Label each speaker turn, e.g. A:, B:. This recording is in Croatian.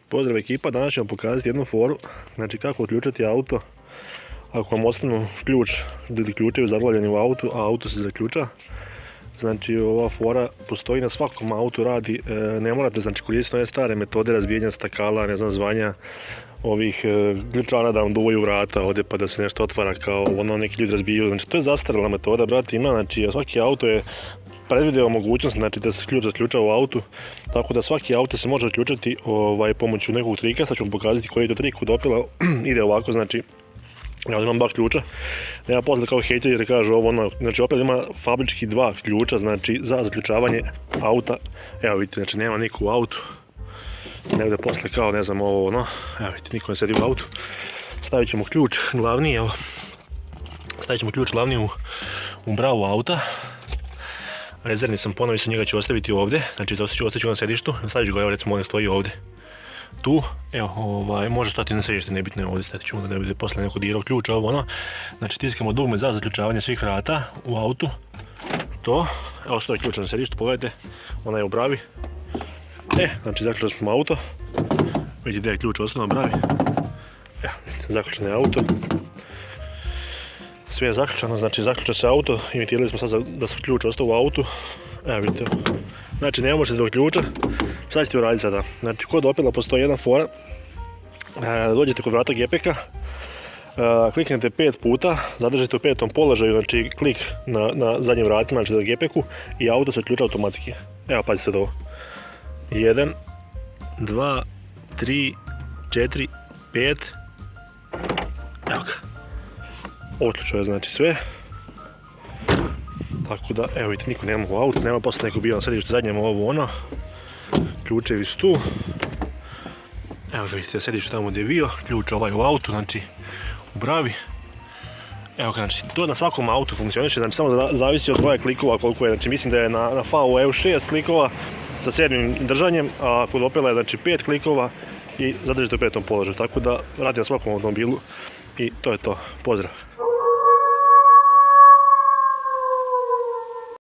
A: Pozdrav ekipa, danas ćemo pokazati jednu foru, znači kako otključati auto ako vam ostanu ključ ili ključevi zaglavljeni u autu, a auto se zaključa. Znači ova fora postoji na svakom autu, radi, ne morate znači koristiti one stare metode razbijanja stakala, ne znam, zvanja ovih ključara da vam duvaju vrata ovdje pa da se nešto otvara kao ono neki ljudi razbijaju. Znači to je zastarjela metoda, brate, ima, znači svaki auto je predvideo mogućnost znači da se ključ zaključa u autu, tako da svaki auto se može otključati pomoću nekog trika. Sad ću vam pokazati koji je to trik. Kod Opela ide ovako, znači ja imam dva ključa, nema posle kao hejteri jer kažu ovo ono, znači Opel ima fabrički dva ključa, znači za zaključavanje auta. Evo vidite, znači nema niko u autu, negdje posle kao ne znam ovo ono, evo vidite, niko ne sedi u autu. Stavit ćemo ključ glavni, evo, stavit ćemo ključ glavni u bravu auta. Rezervni sam ponovo, isto njega ću ostaviti ovdje, znači ostavit ću na sedištu, stavit ću ga, evo recimo on stoji ovdje. Tu, evo, može stati na sedište, nebitno je ovdje, stavit ćemo da ne bude posle neko dirao ključ, ovo ono. Znači tiskamo dugme za zaključavanje svih vrata u autu. To, evo stoji ključ na sedištu, pogledajte, ona je u bravi. Znači zaključali smo auto, vidite gdje je ključ ostao na bravi. Evo, zaključan je auto. Sve je zaključano, znači zaključa se auto, imitirali smo sad da se ključ ostao u autu. Evo vidite, znači ne možete do ključa. Šta ćete uraditi sada? Znači kod Opela postoji jedna fora, dođete kod vrata gepeka, kliknete 5 puta, zadržite u 5. položaju, znači klik na zadnjim vratima, znači na gepeku i auto se ključa automatski. Evo pazite sad ovo. 1, 2, 3, 4, 5, evo ga. Otključao je znači sve. Tako da, evo vidite, niko nema u autu, nema posle neko bio na sedištu zadnjem ovo ono. Ključevi su tu. Evo ga vidite, sedište tamo gdje je bio, ključ ovaj u autu, znači u bravi. Evo ga, znači to na svakom autu funkcioniše, znači samo zavisi od broja klikova koliko je, znači mislim da je na VAU 6 klikova sa 7. držanjem, a kod Opela je znači 5 klikova i zadržite u 5. položaju, tako da radi na svakom automobilu i to je to. Pozdrav!